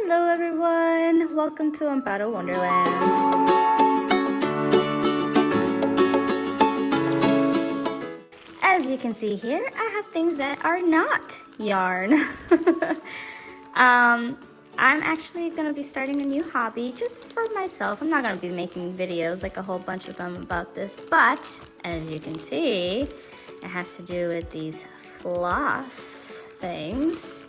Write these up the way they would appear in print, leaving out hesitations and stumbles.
Hello everyone! Welcome to Amparo Wonderland. As you can see here, I have things that are not yarn. I'm actually going to be starting a new hobby just for myself. I'm not going to be making videos like a whole bunch of them about this, but as you can see, it has to do with these floss things.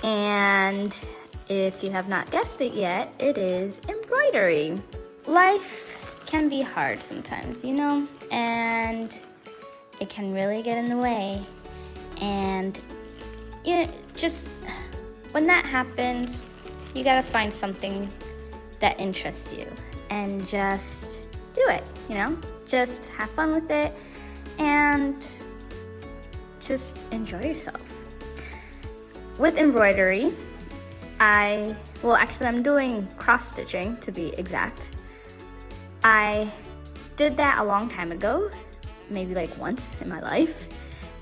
And if you have not guessed it yet, it is embroidery. Life can be hard sometimes, you know, and it can really get in the way. And you know, just when that happens, you gotta find something that interests you and just do it, you know? Just have fun with it and just enjoy yourself. With embroidery, I'm doing cross stitching to be exact. I did that a long time ago, maybe like once in my life.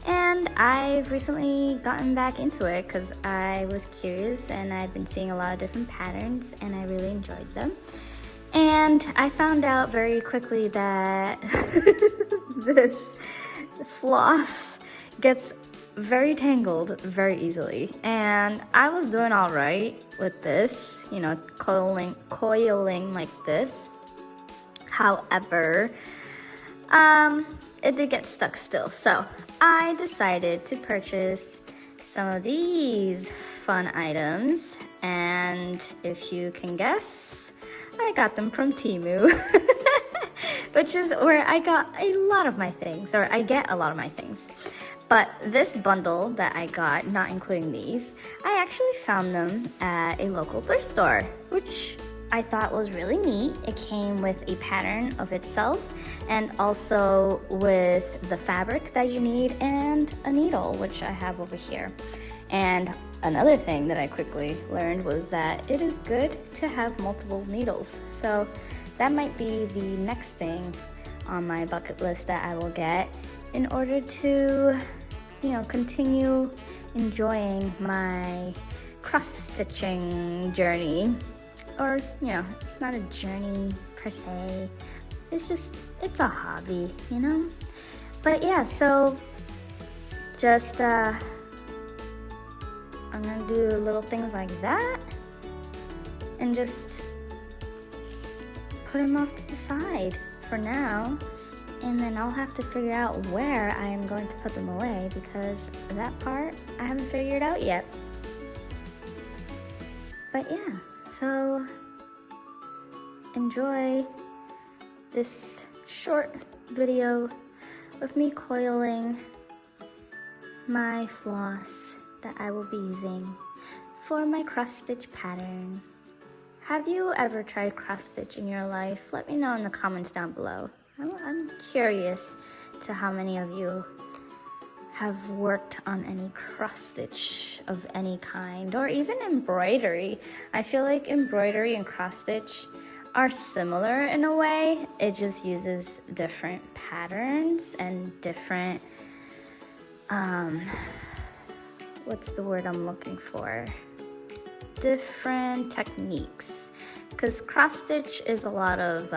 And I've recently gotten back into it because I was curious and I'd been seeing a lot of different patterns and I really enjoyed them. And I found out very quickly that this floss gets very tangled very easily. And I was doing all right with this, you know, coiling like this. However, it did get stuck still. So I decided to purchase some of these fun items. And if you can guess, I got them from Temu, which is where I got a lot of my things, or I get a lot of my things. But this bundle that I got, not including these, I actually found them at a local thrift store, which I thought was really neat. It came with a pattern of itself and also with the fabric that you need and a needle, which I have over here. And another thing that I quickly learned was that it is good to have multiple needles. So that might be the next thing on my bucket list that I will get in order to, you know, continue enjoying my cross-stitching journey. Or, you know, it's not a journey per se. It's a hobby, you know? But yeah, so just, I'm gonna do little things like that and just put them off to the side for now. And then I'll have to figure out where I am going to put them away because that part I haven't figured out yet. But yeah. So enjoy this short video of me coiling my floss that I will be using for my cross stitch pattern. Have you ever tried cross stitch in your life? Let me know in the comments down below. I'm curious to how many of you have worked on any cross stitch of any kind, or even embroidery. I feel like embroidery and cross stitch are similar in a way. It just uses different patterns and different, what's the word I'm looking for? Different techniques. Because cross stitch is a lot of,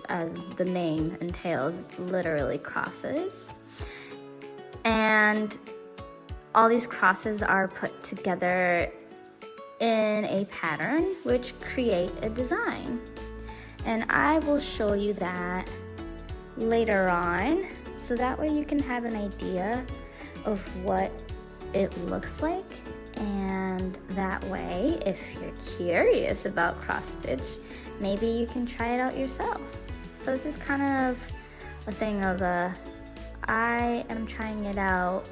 as the name entails, it's literally crosses. And all these crosses are put together in a pattern which create a design. And I will show you that later on, so that way you can have an idea of what it looks like. And that way, if you're curious about cross stitch, maybe you can try it out yourself. So this is kind of a thing of I am trying it out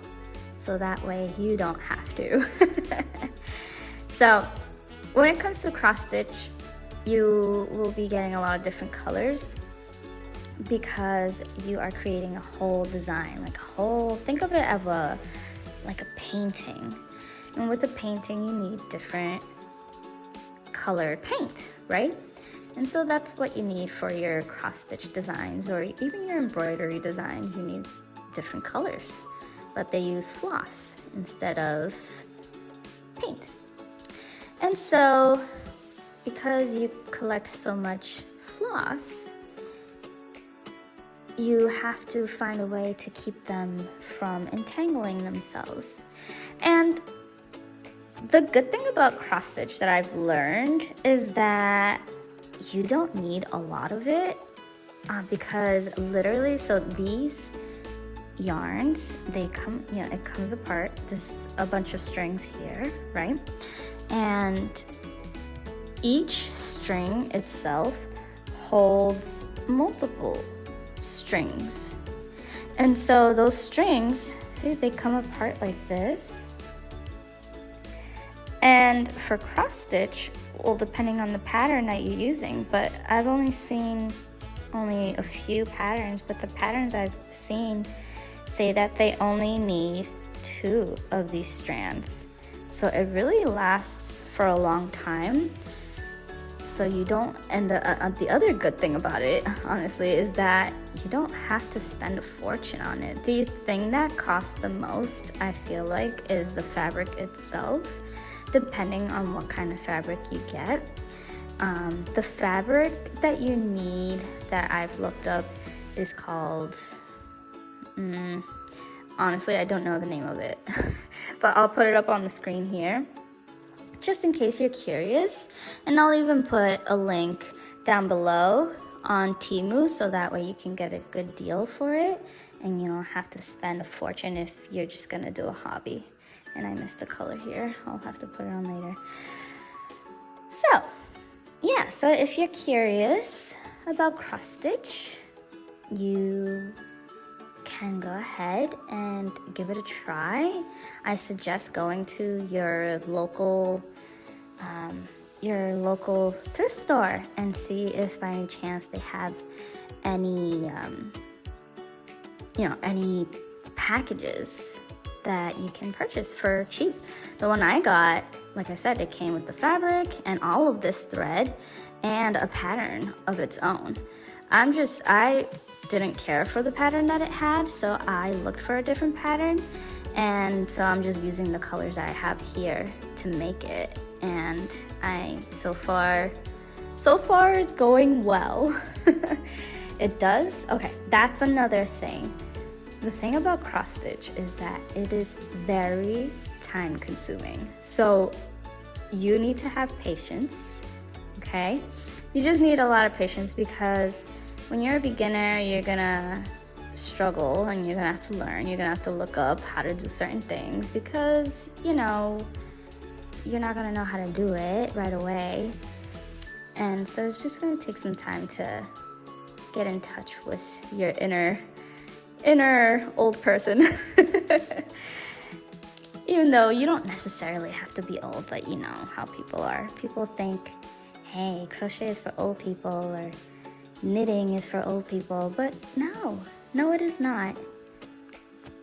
so that way you don't have to. So when it comes to cross stitch, you will be getting a lot of different colors because you are creating a whole design, like a whole, think of it as like a painting. And with a painting, you need different colored paint, right? And so that's what you need for your cross-stitch designs, or even your embroidery designs. You need different colors, but they use floss instead of paint. And And so, because you collect so much floss, you have to find a way to keep them from entangling themselves. And the good thing about cross stitch that I've learned is that you don't need a lot of it, because literally, so these yarns, they come, it comes apart. This is a bunch of strings here, right? And each string itself holds multiple strings. And so those strings, see, they come apart like this. And for cross stitch, well, depending on the pattern that you're using, but I've only seen a few patterns, but the patterns I've seen say that they only need 2 of these strands. So it really lasts for a long time. So you don't, and the other good thing about it, honestly, is that you don't have to spend a fortune on it. The thing that costs the most, I feel like, is the fabric itself, depending on what kind of fabric you get. The fabric that you need that I've looked up is called, honestly, I don't know the name of it, but I'll put it up on the screen here, just in case you're curious. And I'll even put a link down below on Temu, so that way you can get a good deal for it and you don't have to spend a fortune if you're just gonna do a hobby. And I missed a color here, I'll have to put it on later. So yeah, so if you're curious about cross stitch, you can go ahead and give it a try. I suggest going to your local thrift store and see if by any chance they have any any packages that you can purchase for cheap. The one I got, like I said, it came with the fabric and all of this thread and a pattern of its own. I didn't care for the pattern that it had, so I looked for a different pattern, and so I'm just using the colors I have here to make it. And so far it's going well. It does. Okay, that's another thing. The thing about cross stitch is that it is very time consuming. So you need to have patience, okay? You just need a lot of patience, because when you're a beginner, you're gonna struggle and you're gonna have to learn. You're gonna have to look up how to do certain things, because, you're not gonna know how to do it right away. And so it's just gonna take some time to get in touch with your inner old person. Even though you don't necessarily have to be old, but you know how people are. People think, hey, crochet is for old people, or knitting is for old people, but no, it is not.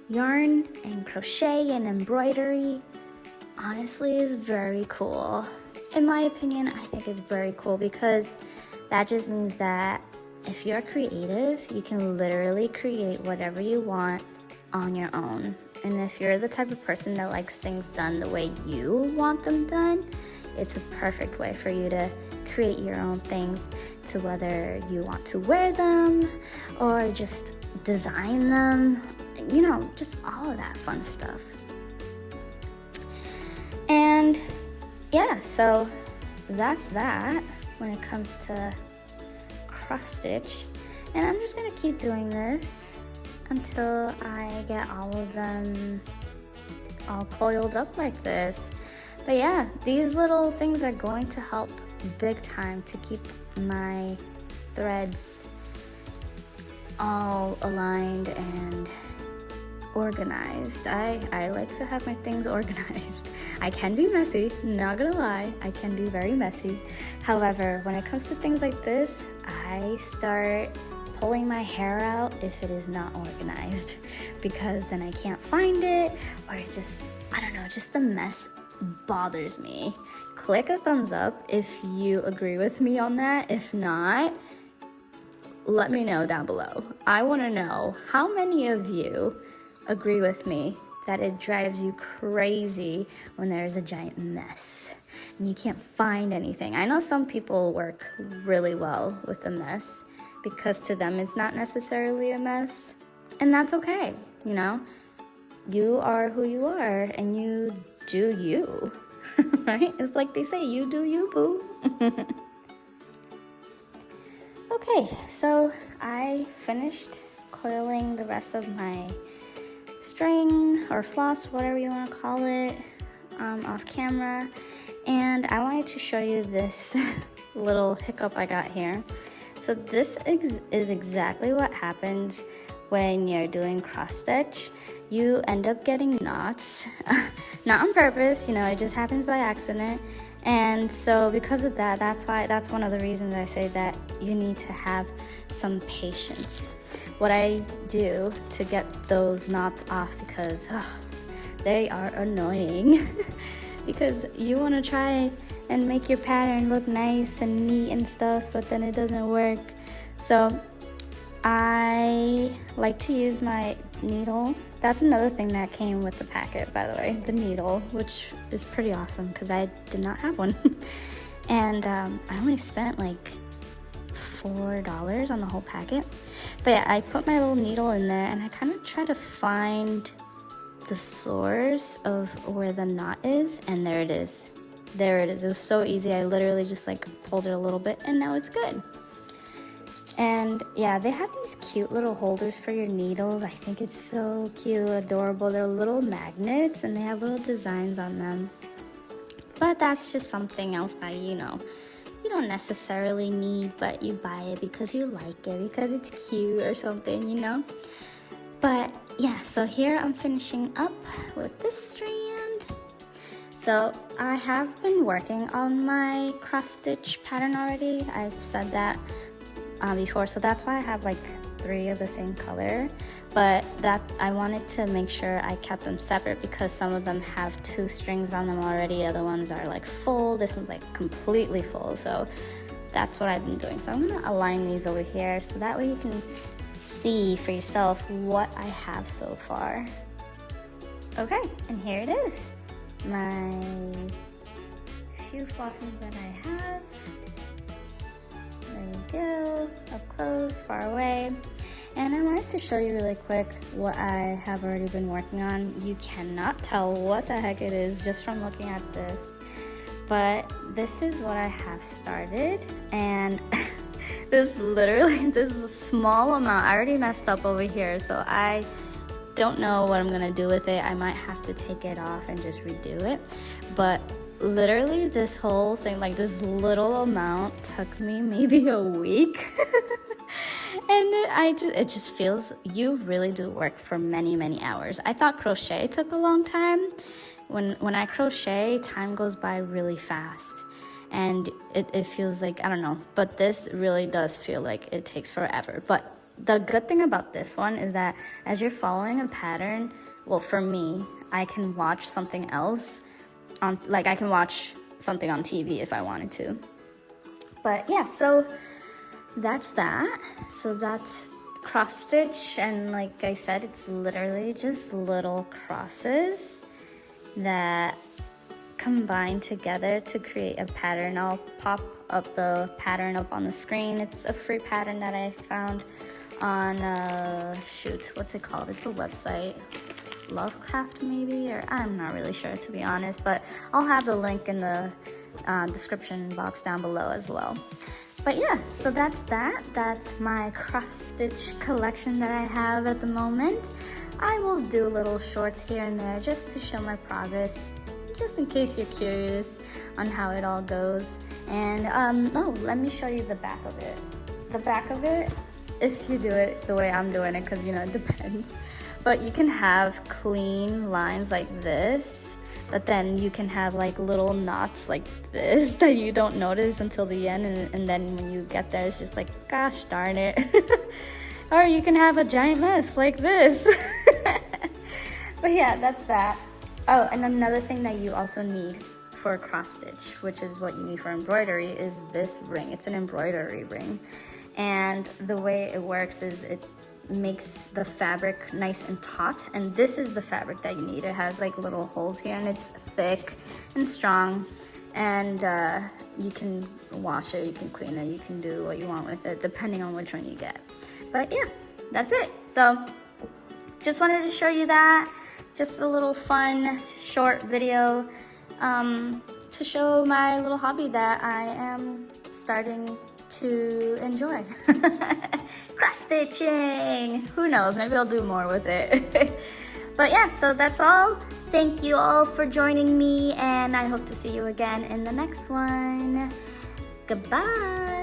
Yarn and crochet and embroidery, honestly, is very cool. In my opinion, I think it's very cool, because that just means that if you're creative, you can literally create whatever you want on your own. And if you're the type of person that likes things done the way you want them done, it's a perfect way for you to create your own things, to whether you want to wear them or just design them, just all of that fun stuff. And yeah, so that's that when it comes to cross stitch. And I'm just gonna keep doing this until I get all of them all coiled up like this. But yeah, these little things are going to help big time to keep my threads all aligned and organized. I like to have my things organized. I can be messy, not gonna lie, I can be very messy. However, when it comes to things like this, I start pulling my hair out if it is not organized, because then I can't find it, or just, I don't know, just the mess bothers me. Click a thumbs up if you agree with me on that. If not, let me know down below. I want to know how many of you agree with me that it drives you crazy when there's a giant mess and you can't find anything. I know some people work really well with a mess because to them it's not necessarily a mess, and that's okay, you know? You are who you are and you do you, right? It's like they say, you do you, boo. Okay, so I finished coiling the rest of my string or floss, whatever you want to call it, off camera, and I wanted to show you this little hiccup I got here. So this is exactly what happens when you're doing cross stitch. You end up getting knots, not on purpose, you know, it just happens by accident. And so because of that, that's one of the reasons I say that you need to have some patience. What I do to get those knots off, because they are annoying, because you want to try and make your pattern look nice and neat and stuff, but then it doesn't work. So I like to use my needle. That's another thing that came with the packet, by the way, the needle, which is pretty awesome because I did not have one. And I only spent like $4 on the whole packet. But yeah, I put my little needle in there and I kind of try to find the source of where the knot is, and there it is. There it is. It was so easy. I literally just like pulled it a little bit and now it's good. And yeah, they have these cute little holders for your needles. I think it's so cute, adorable. They're little magnets and they have little designs on them. But that's just something else that, you know, you don't necessarily need, but you buy it because you like it, because it's cute or something, you know? But yeah, so here I'm finishing up with this strand. So I have been working on my cross stitch pattern already. I've said that before, so that's why I have like 3 of the same color, but that I wanted to make sure I kept them separate because some of them have 2 strings on them already, other ones are like full, this one's like completely full, so that's what I've been doing. So I'm gonna align these over here so that way you can see for yourself what I have so far. Okay, and here it is, my few flosses that I have. There you go, up close, far away. And I wanted to show you really quick what I have already been working on. You cannot tell what the heck it is just from looking at this, but this is what I have started, and this small amount, I already messed up over here, so I don't know what I'm gonna do with it. I might have to take it off and just redo it, but literally this whole thing, like this little amount, took me maybe a week. And it just feels, you really do work for many, many hours. I thought crochet took a long time. When I crochet, time goes by really fast. And it feels like, I don't know, but this really does feel like it takes forever. But the good thing about this one is that as you're following a pattern, well, for me, I can watch something else like I can watch something on TV if I wanted to. But yeah, so that's that. So that's cross stitch, and like I said, it's literally just little crosses that combine together to create a pattern. I'll pop up the pattern up on the screen. It's a free pattern that I found on what's it called? It's a website, Lovecraft maybe, or I'm not really sure to be honest, but I'll have the link in the description box down below as well. But yeah, so that's my cross stitch collection that I have at the moment. I will do little shorts here and there just to show my progress, just in case you're curious on how it all goes. And let me show you the back of it. The back of it, if you do it the way I'm doing it, because you know it depends, but you can have clean lines like this, but then you can have like little knots like this that you don't notice until the end, and then when you get there it's just like, gosh darn it. Or you can have a giant mess like this. But yeah, that's that. Oh, and another thing that you also need for a cross stitch, which is what you need for embroidery, is this ring. It's an embroidery ring, and the way it works is makes the fabric nice and taut. And this is the fabric that you need. It has like little holes here and it's thick and strong. And you can wash it, you can clean it, you can do what you want with it depending on which one you get. But yeah, that's it. So just wanted to show you that. Just a little fun short video to show my little hobby that I am starting to enjoy. Cross stitching. Who knows? Maybe I'll do more with it. But yeah, so that's all. Thank you all for joining me, and I hope to see you again in the next one. Goodbye.